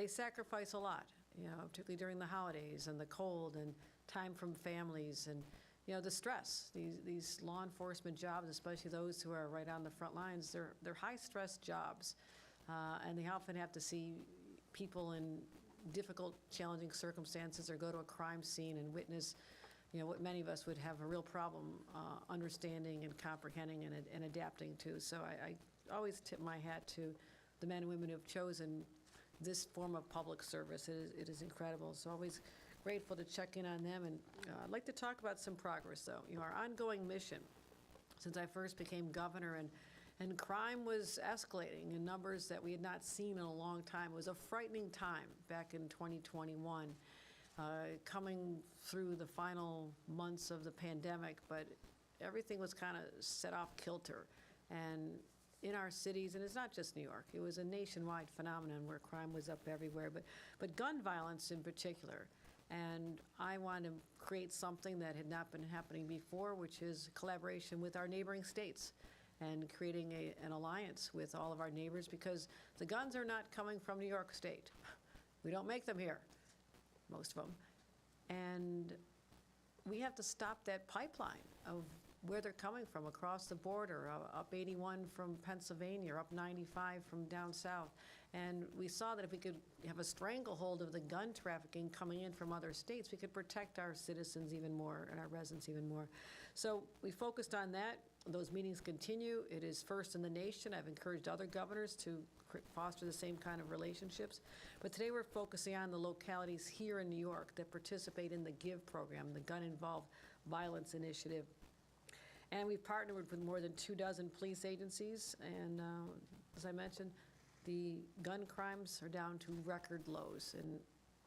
they sacrifice a lot, particularly during the holidays and the cold and time from families and, the stress. These law enforcement jobs, especially those who are right on the front lines, they're high-stress jobs. And they often have to see people in difficult, challenging circumstances or go to a crime scene and witness, what many of us would have a real problem understanding and comprehending and adapting to. So I always tip my hat to the men and women who have chosen this form of public service. It is incredible. So always grateful to check in on them. And I'd like to talk about some progress, though. Our ongoing mission since I first became governor, and crime was escalating in numbers that we had not seen in a long time. It was a frightening time back in 2021, coming through the final months of the pandemic, but everything was kind of set off kilter. And in our cities, and it's not just New York, it was a nationwide phenomenon where crime was up everywhere, but gun violence in particular. And I wanted to create something that had not been happening before, which is collaboration with our neighboring states and creating an alliance with all of our neighbors, because the guns are not coming from New York State. We don't make them here, most of them. And we have to stop that pipeline of where they're coming from across the border, up 81 from Pennsylvania, or up 95 from down south. And we saw that if we could have a stranglehold of the gun trafficking coming in from other states, we could protect our citizens even more and our residents even more. So we focused on that. Those meetings continue. It is first in the nation. I've encouraged other governors to foster the same kind of relationships. But today we're focusing on the localities here in New York that participate in the GIVE program, the Gun Involved Violence Initiative. And we've partnered with more than 24 police agencies. And as I mentioned, the gun crimes are down to record lows. And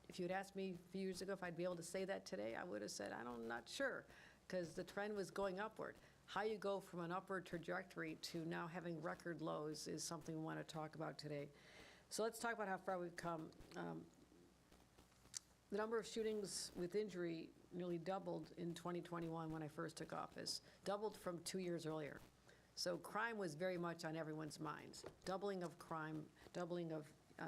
if you had asked me a few years ago if I'd be able to say that today, I would have said, I'm not sure, because the trend was going upward. How you go from an upward trajectory to now having record lows is something we want to talk about today. So let's talk about how far we've come. The number of shootings with injury nearly doubled in 2021 when I first took office, doubled from 2 years earlier. So crime was very much on everyone's minds. Doubling of crime, doubling of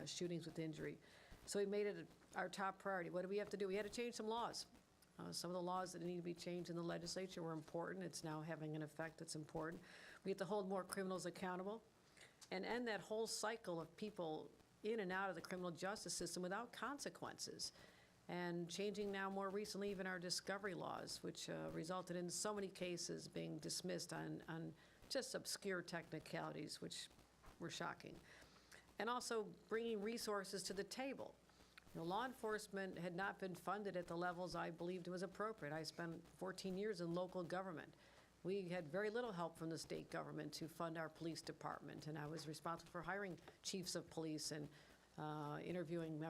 shootings with injury. So we made it our top priority. What do we have to do? We had to change some laws. Some of the laws that need to be changed in the legislature were important. It's now having an effect that's important. We have to hold more criminals accountable and end that whole cycle of people in and out of the criminal justice system without consequences. And changing now more recently even our discovery laws, which resulted in so many cases being dismissed on just obscure technicalities, which were shocking. And also bringing resources to the table. Law enforcement had not been funded at the levels I believed was appropriate. I spent 14 years in local government. We had very little help from the state government to fund our police department, and I was responsible for hiring chiefs of police and interviewing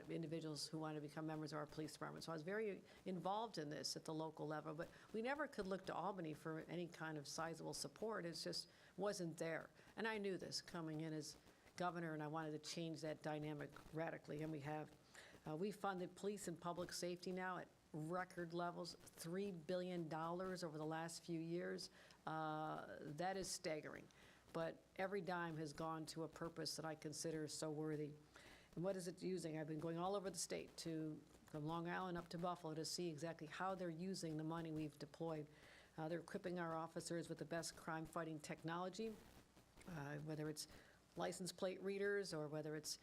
individuals who wanted to become members of our police department. So I was very involved in this at the local level, but we never could look to Albany for any kind of sizable support. It just wasn't there. And I knew this coming in as governor, and I wanted to change that dynamic radically, and we have. We funded police and public safety now at record levels, $3 billion over the last few years. That is staggering. But every dime has gone to a purpose that I consider so worthy. And what is it using? I've been going all over the state, from Long Island up to Buffalo, to see exactly how they're using the money we've deployed. They're equipping our officers with the best crime-fighting technology, whether it's license plate readers or whether it's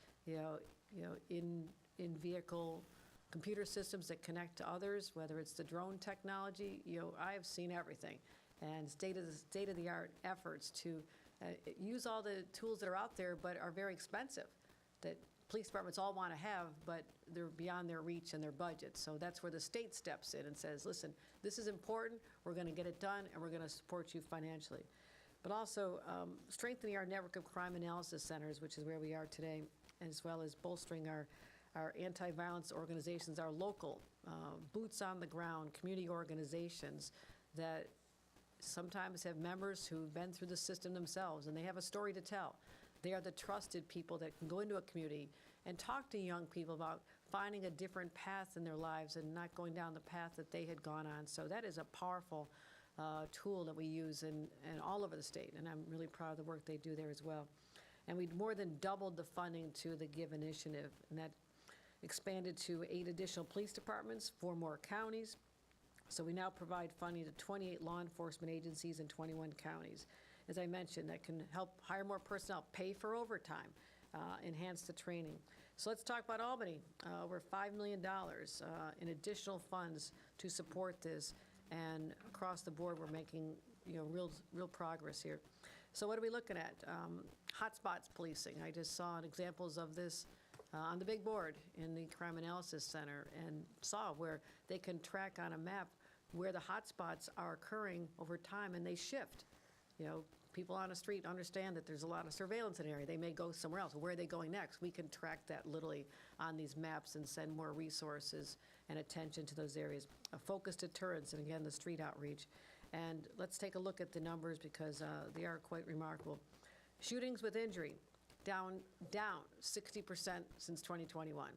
in-vehicle computer systems that connect to others, whether it's the drone technology. I have seen everything. And state-of-the-art efforts to use all the tools that are out there but are very expensive, that police departments all want to have, but they're beyond their reach and their budget. So that's where the state steps in and says, listen, this is important, we're going to get it done, and we're going to support you financially. But also strengthening our network of crime analysis centers, which is where we are today, as well as bolstering our anti-violence organizations, our local boots on the ground community organizations that sometimes have members who've been through the system themselves, and they have a story to tell. They are the trusted people that can go into a community and talk to young people about finding a different path in their lives and not going down the path that they had gone on. So that is a powerful tool that we use in all over the state, and I'm really proud of the work they do there as well. And we more than doubled the funding to the GIVE initiative, and that expanded to 8 additional police departments, 4 more counties. So we now provide funding to 28 law enforcement agencies in 21 counties. As I mentioned, that can help hire more personnel, pay for overtime, enhance the training. So let's talk about Albany. Over $5 million in additional funds to support this, and across the board, we're making real progress here. So what are we looking at? Hotspots policing. I just saw examples of this on the big board in the Crime Analysis Center, and saw where they can track on a map where the hotspots are occurring over time, and they shift. People on the street understand that there's a lot of surveillance in an area. They may go somewhere else. Where are they going next? We can track that literally on these maps and send more resources and attention to those areas. A focused deterrence, and again, the street outreach. And let's take a look at the numbers, because they are quite remarkable. Shootings with injury, down 60% since 2021.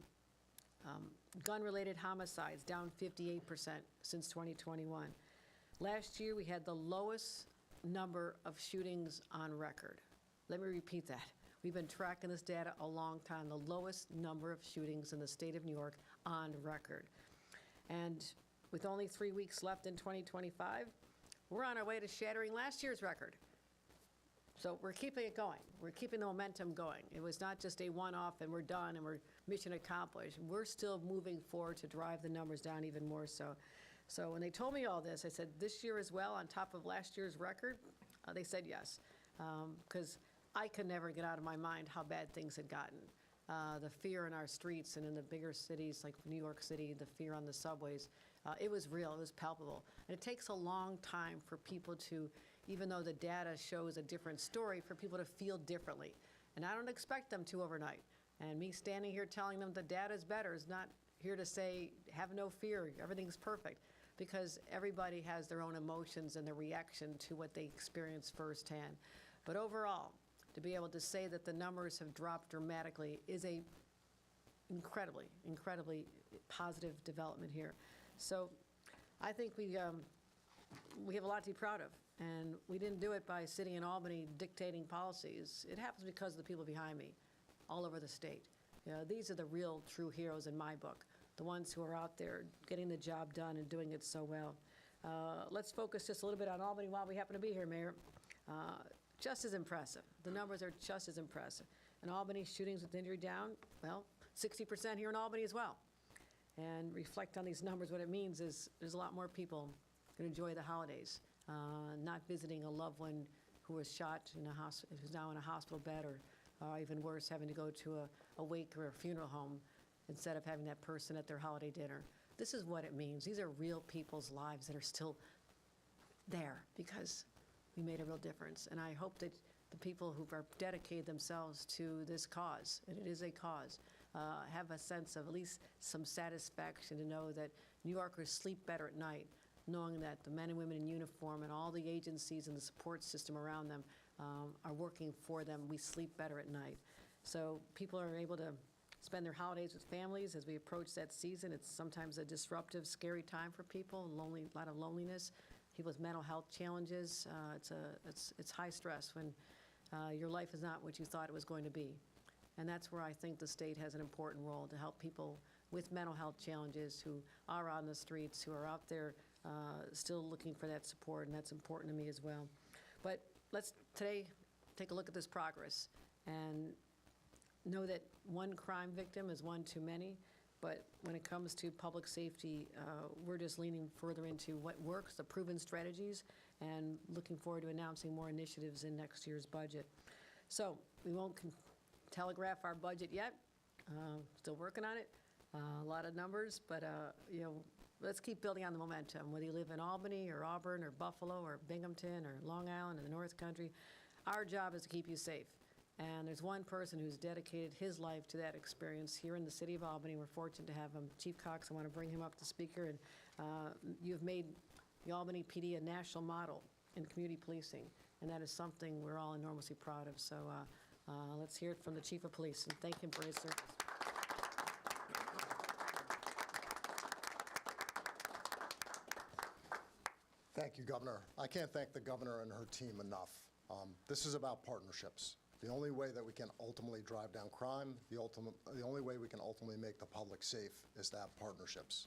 Gun-related homicides, down 58% since 2021. Last year, we had the lowest number of shootings on record. Let me repeat that. We've been tracking this data a long time, the lowest number of shootings in the state of New York on record. And with only 3 weeks left in 2025, we're on our way to shattering last year's record. So we're keeping it going. We're keeping the momentum going. It was not just a one-off and we're done and we're mission accomplished. We're still moving forward to drive the numbers down even more so. So when they told me all this, I said, this year as well, on top of last year's record? They said yes, because I could never get out of my mind how bad things had gotten. The fear in our streets and in the bigger cities like New York City, the fear on the subways, it was real, it was palpable. And it takes a long time for people to, even though the data shows a different story, for people to feel differently. And I don't expect them to overnight. And me standing here telling them the data is better is not here to say, have no fear, everything's perfect. Because everybody has their own emotions and their reaction to what they experience firsthand. But overall, to be able to say that the numbers have dropped dramatically is a incredibly positive development here. So I think we have a lot to be proud of. And we didn't do it by sitting in Albany dictating policies. It happens because of the people behind me all over the state. These are the real true heroes in my book. The ones who are out there getting the job done and doing it so well. Let's focus just a little bit on Albany while we happen to be here, Mayor. Just as impressive. The numbers are just as impressive. In Albany, shootings with injury down, well, 60% here in Albany as well. And reflect on these numbers, what it means is there's a lot more people going to enjoy the holidays, not visiting a loved one who was shot in a hospital, who's now in a hospital bed, or even worse, having to go to a wake or a funeral home instead of having that person at their holiday dinner. This is what it means. These are real people's lives that are still there because we made a real difference. And I hope that the people who have dedicated themselves to this cause, and it is a cause, have a sense of at least some satisfaction to know that New Yorkers sleep better at night, knowing that the men and women in uniform and all the agencies and the support system around them are working for them. We sleep better at night. So people are able to spend their holidays with families as we approach that season. It's sometimes a disruptive, scary time for people, a lot of loneliness, people with mental health challenges. It's high stress when your life is not what you thought it was going to be. And that's where I think the state has an important role to help people with mental health challenges who are on the streets, who are out there still looking for that support, and that's important to me as well. But let's today take a look at this progress and know that one crime victim is one too many, but when it comes to public safety, we're just leaning further into what works, the proven strategies, and looking forward to announcing more initiatives in next year's budget. So we won't telegraph our budget yet. Still working on it. A lot of numbers, but let's keep building on the momentum. Whether you live in Albany or Auburn or Buffalo or Binghamton or Long Island or the North Country, our job is to keep you safe. And there's one person who's dedicated his life to that experience here in the city of Albany. We're fortunate to have him. Chief Cox, I want to bring him up to speaker. And you've made the Albany PD a national model in community policing. And that is something we're all enormously proud of. So let's hear it from the Chief of Police and thank him for his service. Thank you, Governor. I can't thank the Governor and her team enough. This is about partnerships. The only way that we can ultimately drive down crime, the only way we can ultimately make the public safe is to have partnerships.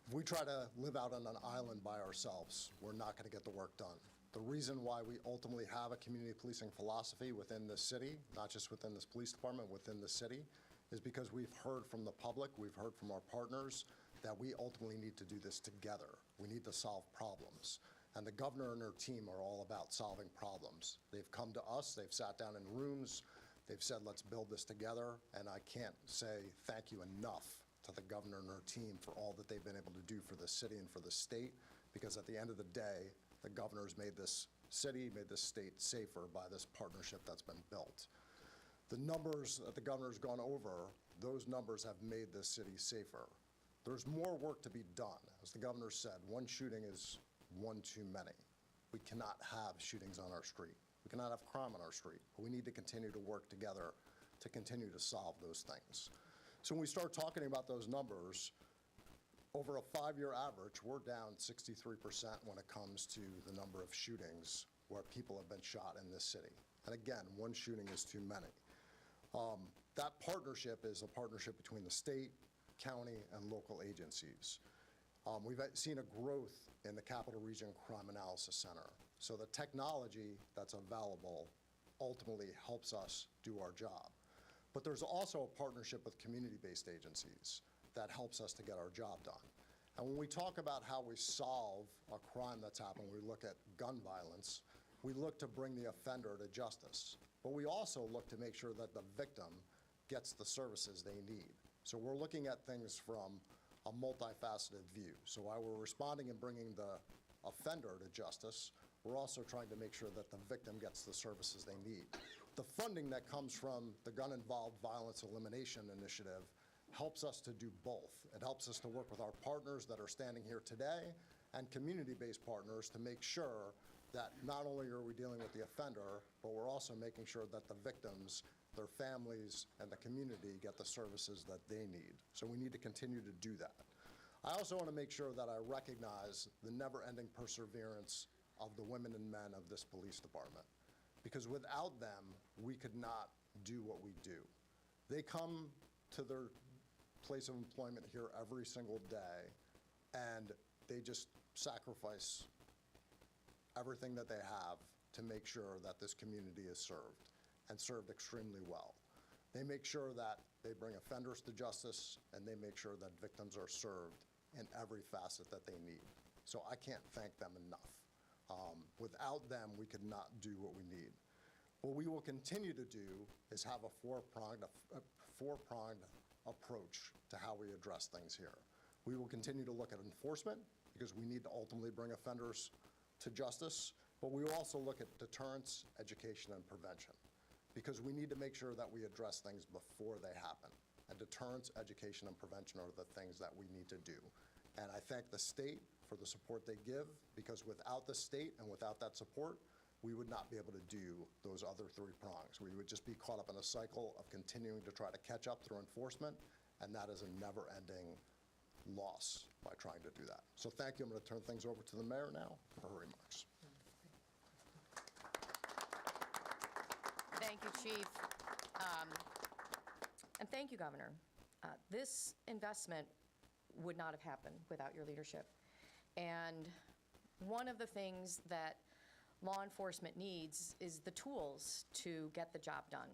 If we try to live out on an island by ourselves, we're not going to get the work done. The reason why we ultimately have a community policing philosophy within this city, not just within this police department, within the city, is because we've heard from the public, we've heard from our partners, that we ultimately need to do this together. We need to solve problems. And the governor and her team are all about solving problems. They've come to us, they've sat down in rooms, they've said, let's build this together, and I can't say thank you enough to the governor and her team for all that they've been able to do for the city and for the state, because at the end of the day, the governor's made this city, made this state safer by this partnership that's been built. The numbers that the governor's gone over, those numbers have made this city safer. There's more work to be done. As the governor said, one shooting is one too many. We cannot have shootings on our street. We cannot have crime on our street. But we need to continue to work together to continue to solve those things. So when we start talking about those numbers, over a 5-year average, we're down 63% when it comes to the number of shootings where people have been shot in this city. And again, one shooting is too many. That partnership is a partnership between the state, county, and local agencies. We've seen a growth in the Capital Region Crime Analysis Center. So the technology that's available ultimately helps us do our job. But there's also a partnership with community-based agencies that helps us to get our job done. And when we talk about how we solve a crime that's happened, we look at gun violence, we look to bring the offender to justice. But we also look to make sure that the victim gets the services they need. So we're looking at things from a multifaceted view. So while we're responding and bringing the offender to justice, we're also trying to make sure that the victim gets the services they need. The funding that comes from the Gun-Involved Violence Elimination Initiative helps us to do both. It helps us to work with our partners that are standing here today and community-based partners to make sure that not only are we dealing with the offender, but we're also making sure that the victims, their families, and the community get the services that they need. So we need to continue to do that. I also want to make sure that I recognize the never-ending perseverance of the women and men of this police department, because without them, we could not do what we do. They come to their place of employment here every single day, and they just sacrifice everything that they have to make sure that this community is served, and served extremely well. They make sure that they bring offenders to justice, and they make sure that victims are served in every facet that they need. So I can't thank them enough. Without them, we could not do what we need. What we will continue to do is have a four-pronged approach to how we address things here. We will continue to look at enforcement, because we need to ultimately bring offenders to justice, but we will also look at deterrence, education, and prevention, because we need to make sure that we address things before they happen. And deterrence, education, and prevention are the things that we need to do. And I thank the state for the support they give, because without the state and without that support, we would not be able to do those other three prongs. We would just be caught up in a cycle of continuing to try to catch up through enforcement, and that is a never-ending loss by trying to do that. So thank you. I'm going to turn things over to the mayor now for her remarks. Thank you, Chief. And thank you, Governor. This investment would not have happened without your leadership. And one of the things that law enforcement needs is the tools to get the job done.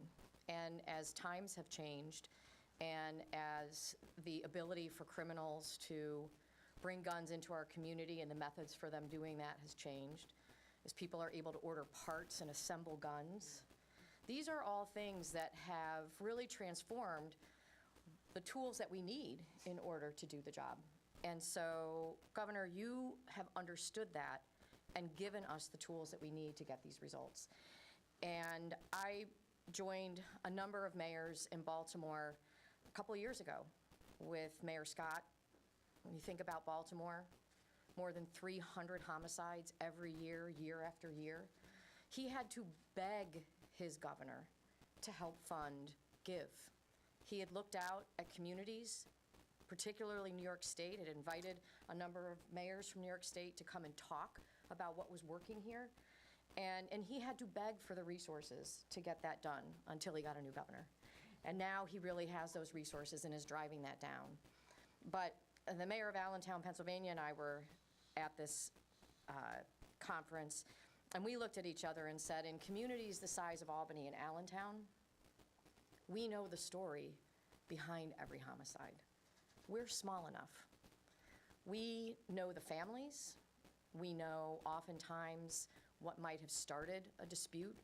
And as times have changed, and as the ability for criminals to bring guns into our community and the methods for them doing that has changed, as people are able to order parts and assemble guns, these are all things that have really transformed the tools that we need in order to do the job. And so, Governor, you have understood that and given us the tools that we need to get these results. And I joined a number of mayors in Baltimore a couple of years ago with Mayor Scott. When you think about Baltimore, more than 300 homicides every year, year after year. He had to beg his governor to help fund GIVE. He had looked out at communities, particularly New York State, had invited a number of mayors from New York State to come and talk about what was working here. And he had to beg for the resources to get that done until he got a new governor. And now he really has those resources and is driving that down. But the mayor of Allentown, Pennsylvania, and I were at this conference, and we looked at each other and said, in communities the size of Albany and Allentown, we know the story behind every homicide. We're small enough. We know the families. We know oftentimes what might have started a dispute,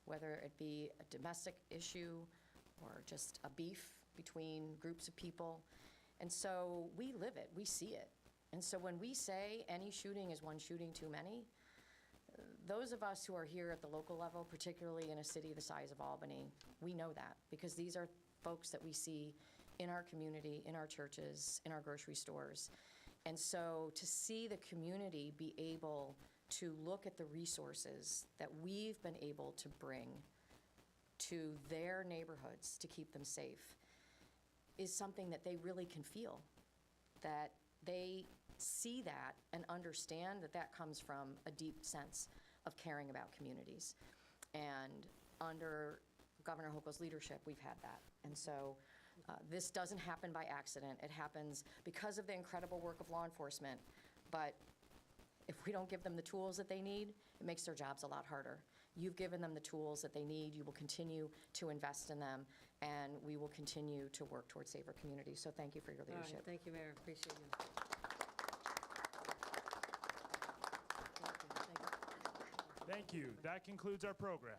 whether it be a domestic issue or just a beef between groups of people. And so we live it, we see it. And so when we say any shooting is one shooting too many, those of us who are here at the local level, particularly in a city the size of Albany, we know that because these are folks that we see in our community, in our churches, in our grocery stores. And so to see the community be able to look at the resources that we've been able to bring to their neighborhoods to keep them safe is something that they really can feel, that they see that and understand that that comes from a deep sense of caring about communities. And under Governor Hochul's leadership, we've had that. And so this doesn't happen by accident. It happens because of the incredible work of law enforcement. But if we don't give them the tools that they need, it makes their jobs a lot harder. You've given them the tools that they need. You will continue to invest in them, and we will continue to work towards safer communities. So thank you for your All right, leadership. thank you, Mayor. Appreciate you. Thank you. That concludes our program.